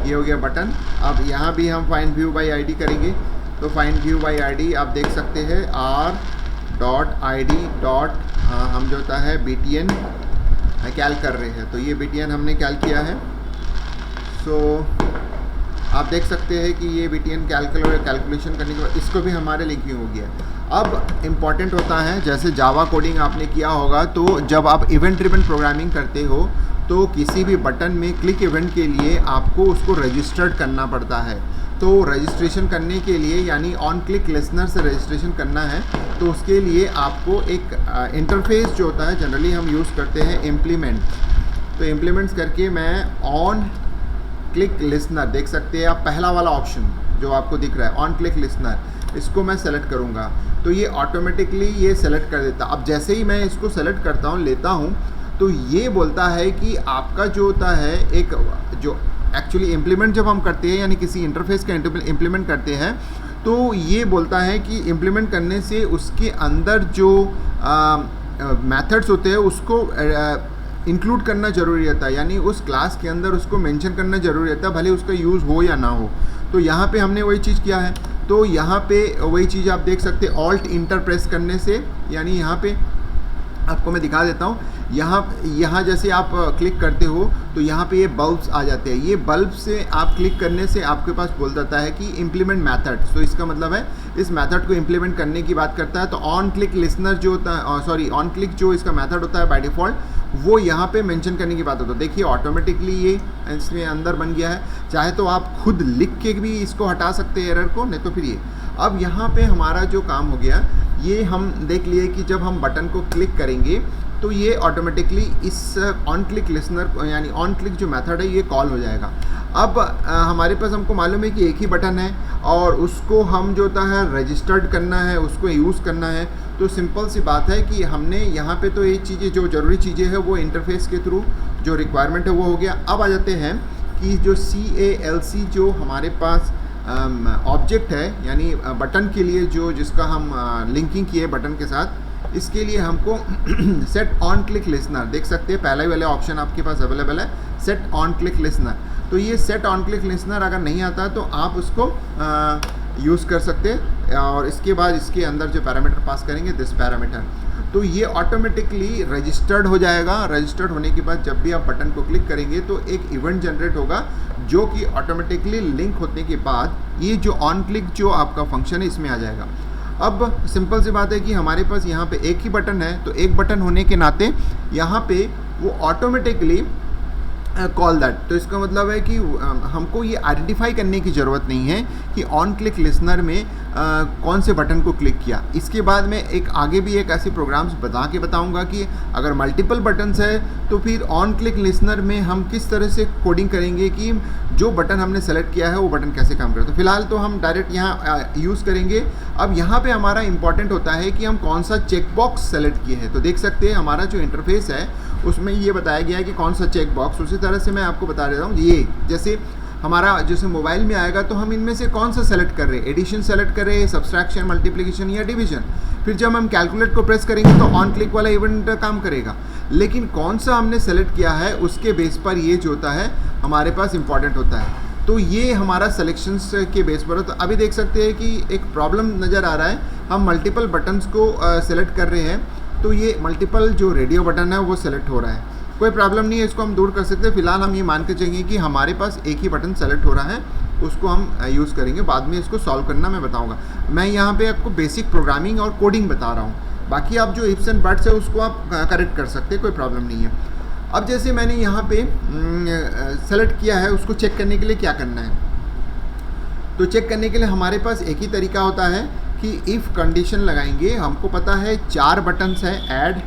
ये हो गया बटन। अब यहाँ भी हम फाइंड व्यू बाई आईडी करेंगे। तो फाइंड व्यू बाई आईडी आप देख सकते हैं r.id हम जो होता है BTN कैल कर रहे हैं, तो ये BTN हमने कैल किया है। सो आप देख सकते हैं कि ये BTN कैलकुलेशन करने के बाद इसको भी हमारे लिंकिंग हो गया। अब इम्पॉर्टेंट होता है, जैसे जावा कोडिंग आपने किया होगा, तो जब आप इवेंट ड्रिवन प्रोग्रामिंग करते हो तो किसी भी बटन में क्लिक इवेंट के लिए आपको उसको रजिस्टर्ड करना पड़ता है। तो रजिस्ट्रेशन करने के लिए यानी ऑन क्लिक लिसनर से रजिस्ट्रेशन करना है, तो उसके लिए आपको एक इंटरफेस जो होता है जनरली हम यूज़ करते हैं इम्प्लीमेंट। तो इम्प्लीमेंट्स करके मैं ऑन क्लिक लिसनर देख सकते हैं आप, पहला वाला ऑप्शन जो आपको दिख रहा है ऑन क्लिक लिसनर, इसको मैं सेलेक्ट करूँगा तो ये ऑटोमेटिकली ये सेलेक्ट कर देता। अब जैसे ही मैं इसको सेलेक्ट करता हूँ लेता हूँ तो ये बोलता है कि आपका जो होता है एक जो एक्चुअली इम्प्लीमेंट जब हम करते हैं यानी किसी इंटरफेस का इम्प्लीमेंट करते हैं, तो ये बोलता है कि इम्प्लीमेंट करने से उसके अंदर जो मेथड्स होते हैं उसको इंक्लूड करना ज़रूरी रहता है, यानी उस क्लास के अंदर उसको मेंशन करना ज़रूरी रहता है, भले उसका यूज़ हो या ना हो। तो यहाँ पे हमने वही चीज़ किया है। तो यहाँ पे वही चीज़ आप देख सकते हैं ऑल्ट इंटर प्रेस करने से, यानी यहाँ पे आपको मैं दिखा देता हूँ। यहाँ जैसे आप क्लिक करते हो तो यहाँ पे ये बल्ब्स आ जाते हैं। ये बल्ब से आप क्लिक करने से आपके पास बोल जाता है कि इम्प्लीमेंट मेथड। तो इसका मतलब है इस मेथड को इम्प्लीमेंट करने की बात करता है। तो ऑन क्लिक लिसनर जो होता है ऑन क्लिक जो इसका मेथड होता है बाय डिफ़ॉल्ट, वो यहाँ पे मेंशन करने की बात होता है। देखिए ऑटोमेटिकली ये इसमें अंदर बन गया है। चाहे तो आप खुद लिख के भी इसको हटा सकते हैं एरर को, नहीं तो फिर ये। अब यहाँ पे हमारा जो काम हो गया ये हम देख लिए कि जब हम बटन को क्लिक करेंगे तो ये ऑटोमेटिकली इस ऑन क्लिक लिसनर यानी ऑन क्लिक जो मेथड है ये कॉल हो जाएगा। अब हमारे पास हमको मालूम है कि एक ही बटन है और उसको हम जो होता है रजिस्टर्ड करना है, उसको यूज़ करना है। तो सिंपल सी बात है कि हमने यहाँ पे तो ये चीज़ें जो ज़रूरी चीज़ें हैं वो इंटरफेस के थ्रू जो रिक्वायरमेंट है वो हो गया। अब आ जाते हैं कि जो CALC जो हमारे पास ऑब्जेक्ट है यानी बटन के लिए जो जिसका हम लिंकिंग किए बटन के साथ, इसके लिए हमको सेट ऑन क्लिक लिसनर देख सकते हैं, पहले वाले ऑप्शन आपके पास अवेलेबल है सेट ऑन क्लिक लिसनर। तो ये सेट ऑन क्लिक लिसनर अगर नहीं आता तो आप उसको यूज़ कर सकते हैं और इसके बाद इसके अंदर जो पैरामीटर पास करेंगे दिस पैरामीटर, तो ये ऑटोमेटिकली रजिस्टर्ड हो जाएगा। रजिस्टर्ड होने के बाद जब भी आप बटन को क्लिक करेंगे तो एक इवेंट जनरेट होगा जो कि ऑटोमेटिकली लिंक होने के बाद ये जो ऑन क्लिक जो आपका फंक्शन है इसमें आ जाएगा। अब सिंपल सी बात है कि हमारे पास यहाँ पे एक ही बटन है, तो एक बटन होने के नाते यहाँ पे वो ऑटोमेटिकली कॉल दैट। तो इसका मतलब है कि हमको ये आइडेंटिफाई करने की ज़रूरत नहीं है कि ऑन क्लिक लिसनर में कौन से बटन को क्लिक किया। इसके बाद में एक आगे भी एक ऐसी प्रोग्राम्स बता के बताऊंगा कि अगर मल्टीपल बटन्स है तो फिर ऑन क्लिक लिसनर में हम किस तरह से कोडिंग करेंगे कि जो बटन हमने सेलेक्ट किया है वो बटन कैसे काम करे। तो फिलहाल तो हम डायरेक्ट यहाँ यूज़ करेंगे। अब यहाँ पे हमारा इंपॉर्टेंट होता है कि हम कौन सा चेकबॉक्स सेलेक्ट किए हैं। तो देख सकते हैं हमारा जो इंटरफेस है उसमें ये बताया गया है कि कौन सा चेक बॉक्स। उसी तरह से मैं आपको बता देता हूँ, ये जैसे हमारा जैसे मोबाइल में आएगा तो हम इनमें से कौन सा सेलेक्ट कर रहे हैं, एडिशन सेलेक्ट कर रहे हैं, सब्सट्रैक्शन, मल्टीप्लिकेशन या डिवीजन। फिर जब हम कैलकुलेट को प्रेस करेंगे तो ऑन क्लिक वाला इवेंट काम करेगा, लेकिन कौन सा हमने सेलेक्ट किया है उसके बेस पर ये जो होता है हमारे पास इंपॉर्टेंट होता है। तो ये हमारा सिलेक्शंस के बेस पर है। तो अभी देख सकते हैं कि एक प्रॉब्लम नज़र आ रहा है, हम मल्टीपल बटन्स को सेलेक्ट कर रहे हैं तो ये मल्टीपल जो रेडियो बटन है वो सेलेक्ट हो रहा है। कोई प्रॉब्लम नहीं है, इसको हम दूर कर सकते हैं। फिलहाल हम ये मान के चलेंगे कि हमारे पास एक ही बटन सेलेक्ट हो रहा है, उसको हम यूज़ करेंगे। बाद में इसको सॉल्व करना मैं बताऊंगा। मैं यहाँ पे आपको बेसिक प्रोग्रामिंग और कोडिंग बता रहा हूँ, बाकी आप जो इफ्स एंड बट्स है उसको आप करेक्ट कर सकते हैं, कोई प्रॉब्लम नहीं है। अब जैसे मैंने यहाँ पे सेलेक्ट किया है, उसको चेक करने के लिए क्या करना है। तो चेक करने के लिए हमारे पास एक ही तरीका होता है कि इफ़ कंडीशन लगाएंगे। हमको पता है 4 बटन्स हैं ऐड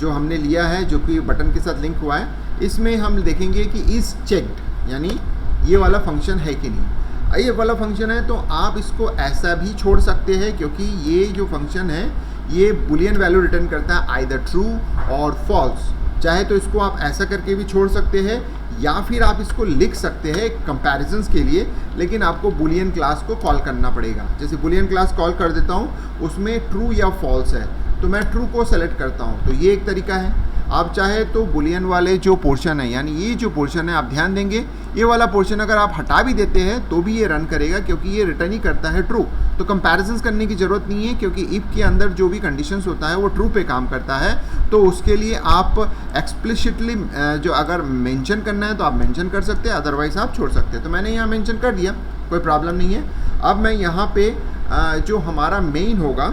जो हमने लिया है, जो कि बटन के साथ लिंक हुआ है। इसमें हम देखेंगे कि इज़ चेक्ड यानी ये वाला फंक्शन है कि नहीं। ये वाला फंक्शन है तो आप इसको ऐसा भी छोड़ सकते हैं, क्योंकि ये जो फंक्शन है ये बुलियन वैल्यू रिटर्न करता है आइदर ट्रू और फॉल्स। चाहे तो इसको आप ऐसा करके भी छोड़ सकते हैं या फिर आप इसको लिख सकते हैं कंपैरिजंस के लिए, लेकिन आपको बुलियन क्लास को कॉल करना पड़ेगा। जैसे बुलियन क्लास कॉल कर देता हूँ, उसमें ट्रू या फॉल्स है तो मैं ट्रू को सेलेक्ट करता हूँ। तो ये एक तरीका है। आप चाहे तो बुलियन वाले जो पोर्शन है यानी ये जो पोर्शन है आप ध्यान देंगे, ये वाला पोर्शन अगर आप हटा भी देते हैं तो भी ये रन करेगा, क्योंकि ये रिटर्न ही करता है ट्रू। तो कंपैरिजंस करने की ज़रूरत नहीं है, क्योंकि इफ़ के अंदर जो भी कंडीशंस होता है वो ट्रू पे काम करता है। तो उसके लिए आप एक्सप्लिसिटली जो अगर मेंशन करना है तो आप मेंशन कर सकते हैं, अदरवाइज आप छोड़ सकते हैं। तो मैंने यहाँ मेंशन कर दिया, कोई प्रॉब्लम नहीं है। अब मैं यहाँ पे जो हमारा मेन होगा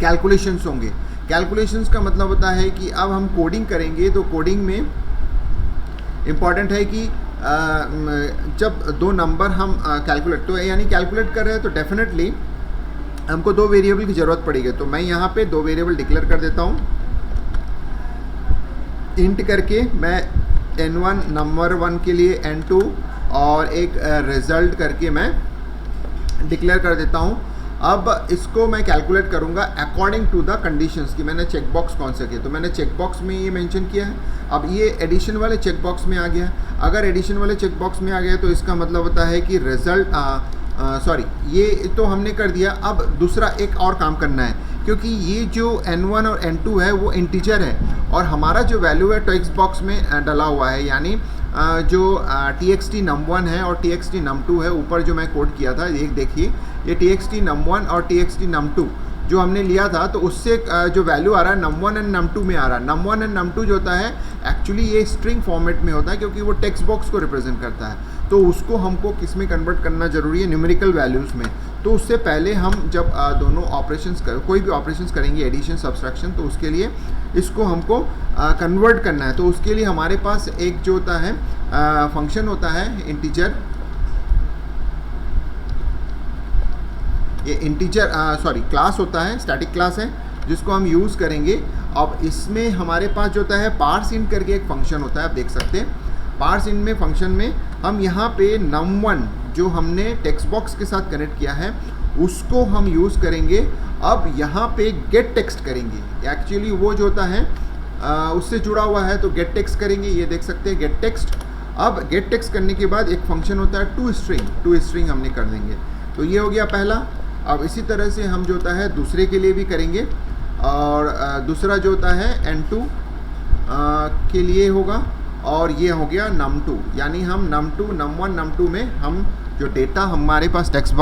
कैलकुलेशंस होंगे। कैलकुलेशंस का मतलब होता है कि अब हम कोडिंग करेंगे तो कोडिंग में इम्पॉर्टेंट है कि जब 2 नंबर हम कैलकुलेट तो यानी कैलकुलेट कर रहे हैं तो डेफिनेटली हमको 2 वेरिएबल की ज़रूरत पड़ेगी। तो मैं यहाँ पे 2 वेरिएबल डिक्लेयर कर देता हूँ। इंट करके मैं n1 नंबर 1 के लिए n2 और एक रिज़ल्ट करके मैं डिक्लेयर कर देता हूँ। अब इसको मैं कैलकुलेट करूँगा अकॉर्डिंग टू द कंडीशंस कि मैंने चेकबॉक्स कौन से किए। तो मैंने चेकबॉक्स में ये मेंशन किया है। अब ये एडिशन वाले चेकबॉक्स में आ गया। अगर एडिशन वाले चेकबॉक्स में आ गया तो इसका मतलब होता है कि रिज़ल्ट ये तो हमने कर दिया। अब दूसरा एक और काम करना है, क्योंकि ये जो n1 और n2 है वो इंटीजर है और हमारा जो वैल्यू है टेक्स्ट बॉक्स में डला हुआ है, यानी जो txt num1 है और txt num2 है। ऊपर जो मैं कोड किया था ये देखिए, ये txt num1 और txt num2 जो हमने लिया था, तो उससे जो वैल्यू आ रहा है num1 एंड num2 में आ रहा है। num1 एंड num2 जो होता है एक्चुअली ये स्ट्रिंग फॉर्मेट में होता है, क्योंकि वो टेक्स्ट बॉक्स को रिप्रेजेंट करता है। तो उसको हमको किस में कन्वर्ट करना ज़रूरी है, न्यूमेरिकल वैल्यूज़ में। तो उससे पहले हम जब दोनों ऑपरेशंस कोई भी ऑपरेशंस करेंगे, एडिशन सब्सट्रैक्शन, तो उसके लिए इसको हमको कन्वर्ट करना है। तो उसके लिए हमारे पास एक जो होता है फंक्शन होता है इंटीजर, ये इंटीजर क्लास होता है, स्टैटिक क्लास है। जिसको हम यूज़ करेंगे। अब इसमें हमारे पास जो होता है पार्स इन करके एक फंक्शन होता है, आप देख सकते हैं। पार्स इन में फंक्शन में हम यहाँ पे num1 जो हमने टेक्स्ट बॉक्स के साथ कनेक्ट किया है उसको हम यूज़ करेंगे। अब यहाँ पे गेट टेक्स्ट करेंगे, एक्चुअली वो जो होता है उससे जुड़ा हुआ है, तो गेट टेक्स्ट करेंगे, ये देख सकते हैं गेट टेक्स्ट। अब गेट टेक्स्ट करने के बाद एक फंक्शन होता है टू स्ट्रिंग हमने कर देंगे। तो ये हो गया पहला। अब इसी तरह से हम जो होता है दूसरे के लिए भी करेंगे, और दूसरा जो होता है n2 के लिए होगा, और ये हो गया num2, यानी हम num2, num1, num2 में हम जो डेटा हमारे पास टेक्स्ट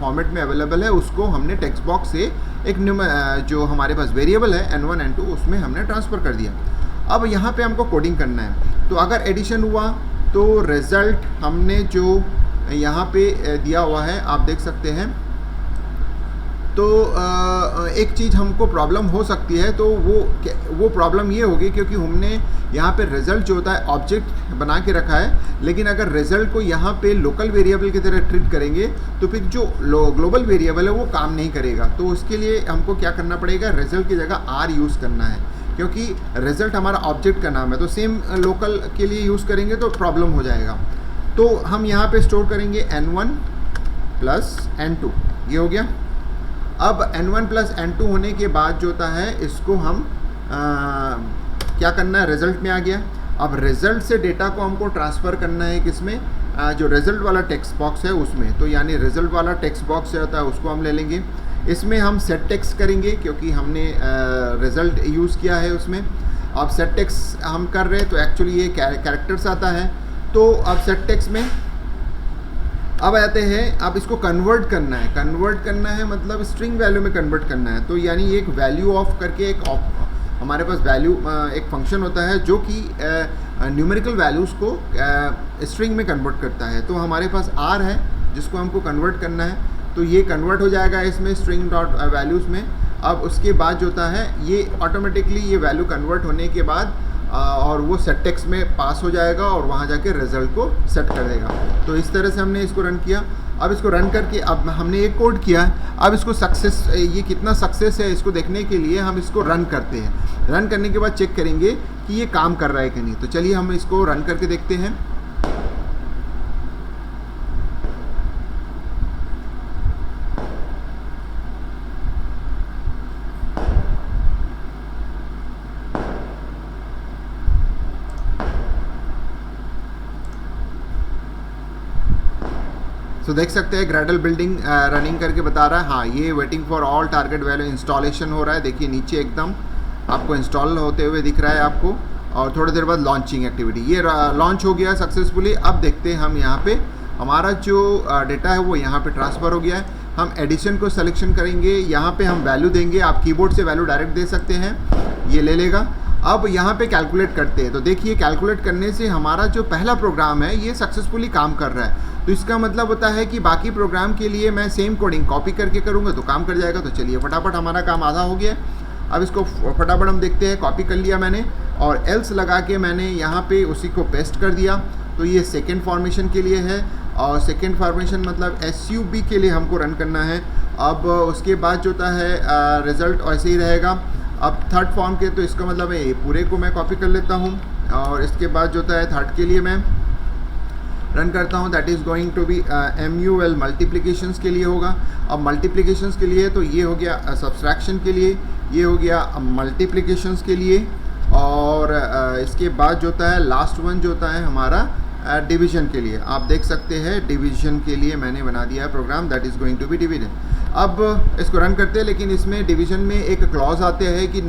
फॉर्मेट में अवेलेबल है उसको हमने टेक्स्ट बॉक्स से एक जो हमारे पास वेरिएबल है n1 n2 उसमें हमने ट्रांसफ़र कर दिया। अब यहाँ पे हमको कोडिंग करना है। तो अगर एडिशन हुआ तो रिज़ल्ट हमने जो यहाँ पे दिया हुआ है आप देख सकते हैं। तो एक चीज़ हमको प्रॉब्लम हो सकती है, तो वो प्रॉब्लम ये होगी क्योंकि हमने यहाँ पे रिज़ल्ट जो होता है ऑब्जेक्ट बना के रखा है, लेकिन अगर रिज़ल्ट को यहाँ पे लोकल वेरिएबल की तरह ट्रीट करेंगे तो फिर जो ग्लोबल वेरिएबल है वो काम नहीं करेगा। तो उसके लिए हमको क्या करना पड़ेगा, रिज़ल्ट की जगह आर यूज़ करना है, क्योंकि रिज़ल्ट हमारा ऑब्जेक्ट का नाम है। तो सेम लोकल के लिए यूज़ करेंगे तो प्रॉब्लम हो जाएगा। तो हम यहाँ पर स्टोर करेंगे n1 प्लस n2, ये हो गया। अब n1 प्लस n2 होने के बाद जो होता है इसको हम क्या करना है, रिज़ल्ट में आ गया। अब रिज़ल्ट से डेटा को हमको ट्रांसफ़र करना है किसमें, जो रिज़ल्ट वाला टेक्स्ट बॉक्स है उसमें। तो यानी रिज़ल्ट वाला टेक्स्ट बॉक्स जो होता है उसको हम ले लेंगे। इसमें हम सेट टेक्स्ट करेंगे क्योंकि हमने रिज़ल्ट यूज़ किया है उसमें। अब सेट टेक्स्ट हम कर रहे हैं तो एक्चुअली ये कैरेक्टर्स आता है। तो अब सेट टेक्स्ट में अब आते हैं, अब इसको कन्वर्ट करना है मतलब स्ट्रिंग वैल्यू में कन्वर्ट करना है। तो यानी एक वैल्यू ऑफ करके एक हमारे पास वैल्यू एक फंक्शन होता है जो कि न्यूमेरिकल वैल्यूज़ को स्ट्रिंग में कन्वर्ट करता है। तो हमारे पास आर है जिसको हमको कन्वर्ट करना है, तो ये कन्वर्ट हो जाएगा इसमें स्ट्रिंग डॉट वैल्यूज़ में। अब उसके बाद जो होता है ये ऑटोमेटिकली ये वैल्यू कन्वर्ट होने के बाद और वो सेट टेक्स्ट में पास हो जाएगा और वहाँ जाके रिज़ल्ट को सेट कर देगा। तो इस तरह से हमने इसको रन किया। अब इसको रन करके अब हमने एक कोड किया है, अब इसको सक्सेस, ये कितना सक्सेस है इसको देखने के लिए हम इसको रन करते हैं। रन करने के बाद चेक करेंगे कि ये काम कर रहा है कि नहीं। तो चलिए हम इसको रन करके देखते हैं। तो देख सकते हैं ग्रेडल बिल्डिंग रनिंग करके बता रहा है। हाँ, ये waiting for all target value installation हो रहा है। देखिए नीचे एकदम आपको इंस्टॉल होते हुए दिख रहा है आपको, और थोड़ी देर बाद लॉन्चिंग एक्टिविटी, ये लॉन्च हो गया सक्सेसफुली। अब देखते हैं हम यहाँ पे हमारा जो डेटा है वो यहाँ पे ट्रांसफ़र हो गया है। हम एडिशन को सिलेक्शन करेंगे, यहाँ पे हम वैल्यू देंगे। आप कीबोर्ड से वैल्यू डायरेक्ट दे सकते हैं, ये ले लेगा। अब यहाँ पे कैलकुलेट करते हैं। तो देखिए कैलकुलेट करने से हमारा जो पहला प्रोग्राम है ये सक्सेसफुली काम कर रहा है। तो इसका मतलब होता है कि बाकी प्रोग्राम के लिए मैं सेम कोडिंग कॉपी करके करूँगा तो काम कर जाएगा। तो चलिए फटाफट हमारा काम आधा हो गया। अब इसको फटाफट हम देखते हैं। कॉपी कर लिया मैंने और एल्स लगा के मैंने यहाँ पे उसी को पेस्ट कर दिया। तो ये सेकेंड फॉर्मेशन के लिए है, और सेकेंड फॉर्मेशन मतलब SUB के लिए हमको रन करना है। अब उसके बाद जो होता है रिज़ल्ट ऐसे ही रहेगा। अब थर्ड फॉर्म के, तो इसका मतलब है ये पूरे को मैं कॉपी कर लेता हूँ, और इसके बाद जो होता है थर्ड के लिए मैं रन करता हूँ। That is going to be MUL multiplications के लिए होगा। अब मल्टीप्लिकेशंस के लिए तो ये हो गया सब्सट्रैक्शन के लिए, ये हो गया मल्टीप्लिकेशंस के लिए, और इसके बाद जो होता है लास्ट वन जो होता है हमारा डिवीज़न के लिए। आप देख सकते हैं डिवीज़न के लिए मैंने बना दिया है program, that is going to be division. अब इसको रन करते हैं, लेकिन इसमें डिवीज़न में एक क्लॉज आते हैं कि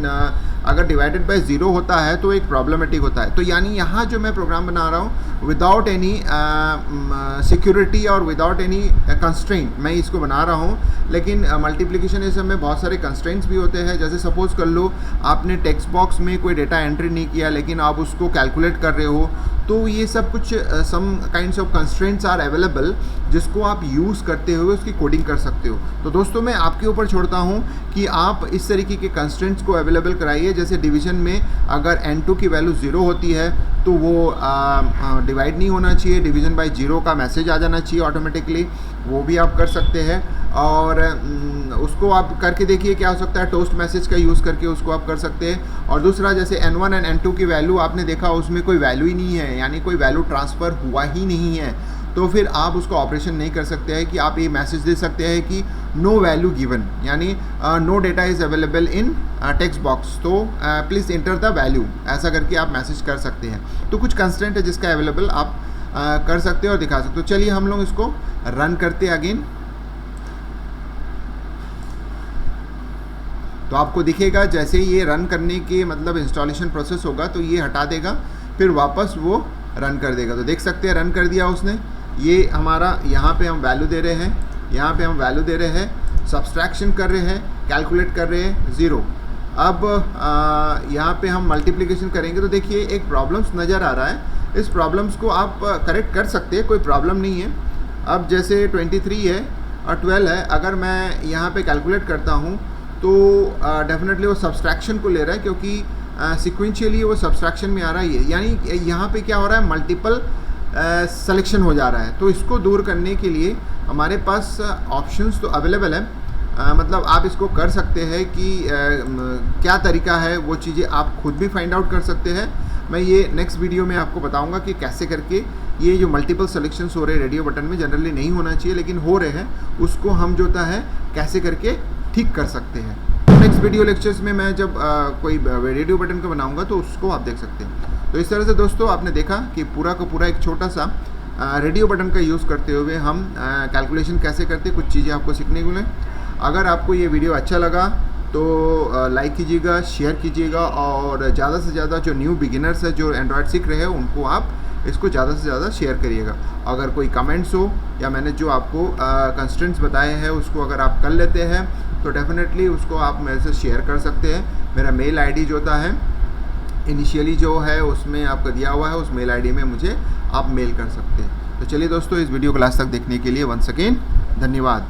अगर डिवाइडेड बाय 0 होता है तो एक प्रॉब्लमेटिक होता है। तो यानी यहाँ जो मैं प्रोग्राम बना रहा हूँ विदाउट एनी सिक्योरिटी और विदाउट एनी कंस्ट्रेंट मैं इसको बना रहा हूँ। लेकिन मल्टीप्लिकेशन इस में बहुत सारे कंस्ट्रेंट्स भी होते हैं। जैसे सपोज़ कर लो आपने टेक्स्ट बॉक्स में कोई डेटा एंट्री नहीं किया लेकिन आप उसको कैलकुलेट कर रहे हो, तो ये सब कुछ some kinds of constraints are available जिसको आप यूज़ करते हुए उसकी कोडिंग कर सकते हो। तो दोस्तों मैं आपके ऊपर छोड़ता हूँ कि आप इस तरीके के कंस्ट्रेंट्स को अवेलेबल कराइए। जैसे डिवीज़न में अगर n2 की वैल्यू 0 होती है तो वो डिवाइड नहीं होना चाहिए, डिवीज़न बाय 0 का मैसेज आ जाना चाहिए ऑटोमेटिकली, वो भी आप कर सकते हैं। और उसको आप करके देखिए क्या हो सकता है। टोस्ट मैसेज का यूज़ करके उसको आप कर सकते हैं। और दूसरा जैसे N1 एंड N2 की वैल्यू आपने देखा उसमें कोई वैल्यू ही नहीं है, यानी कोई वैल्यू ट्रांसफ़र हुआ ही नहीं है, तो फिर आप उसको ऑपरेशन नहीं कर सकते हैं कि आप ये मैसेज दे सकते हैं कि नो वैल्यू गिवन, यानी no data is available in text box, तो प्लीज़ इंटर द वैल्यू, ऐसा करके आप मैसेज कर सकते हैं। तो कुछ कंस्टेंट है जिसका अवेलेबल आप कर सकते हो और दिखा सकते हो। चलिए हम लोग इसको रन करते हैं अगेन। तो आपको दिखेगा जैसे ही ये रन करने के मतलब इंस्टॉलेशन प्रोसेस होगा तो ये हटा देगा, फिर वापस वो रन कर देगा। तो देख सकते हैं रन कर दिया उसने। ये हमारा यहाँ पे हम वैल्यू दे रहे हैं, यहाँ पे हम वैल्यू दे रहे हैं, सब्सट्रैक्शन कर रहे हैं, कैलकुलेट कर रहे हैं 0। अब यहाँ पे हम मल्टीप्लिकेशन करेंगे तो देखिए एक प्रॉब्लम्स नज़र आ रहा है। इस प्रॉब्लम्स को आप करेक्ट कर सकते हैं, कोई प्रॉब्लम नहीं है। अब जैसे 23 है और 12 है, अगर मैं यहाँ पे कैलकुलेट करता हूँ तो डेफिनेटली वो सब्सट्रैक्शन को ले रहा है, क्योंकि सिक्वेंशियली वो सब्सट्रैक्शन में आ रहा है। यानी यहाँ पे क्या हो रहा है, मल्टीपल सिलेक्शन हो जा रहा है। तो इसको दूर करने के लिए हमारे पास ऑप्शंस तो अवेलेबल है, मतलब आप इसको कर सकते हैं कि क्या तरीका है, वो चीज़ें आप खुद भी फाइंड आउट कर सकते हैं। मैं ये नेक्स्ट वीडियो में आपको बताऊंगा कि कैसे करके ये जो मल्टीपल सिलेक्शंस हो रहे हैं रेडियो बटन में, जनरली नहीं होना चाहिए लेकिन हो रहे हैं, उसको हम जो है कैसे करके ठीक कर सकते हैं। नेक्स्ट वीडियो लेक्चर्स में मैं जब कोई रेडियो बटन का बनाऊंगा तो उसको आप देख सकते हैं। तो इस तरह से दोस्तों आपने देखा कि पूरा का पूरा एक छोटा सा रेडियो बटन का यूज़ करते हुए हम कैलकुलेशन कैसे करते, कुछ चीज़ें आपको सीखने को मिले। अगर आपको ये वीडियो अच्छा लगा तो लाइक कीजिएगा, शेयर कीजिएगा, और ज़्यादा से ज़्यादा जो न्यू बिगिनर्स है जो एंड्रॉयड सीख रहे हैं उनको आप इसको ज़्यादा से ज़्यादा शेयर करिएगा। अगर कोई कमेंट्स हो या मैंने जो आपको कंस्ट्रेंट्स बताए हैं उसको अगर आप कर लेते हैं तो डेफिनेटली उसको आप मेरे से शेयर कर सकते हैं। मेरा मेल आईडी जो होता है इनिशियली जो है उसमें आपका दिया हुआ है, उस मेल आईडी में मुझे आप मेल कर सकते हैं। तो चलिए दोस्तों, इस वीडियो को लास्ट तक देखने के लिए वंस अगेन धन्यवाद।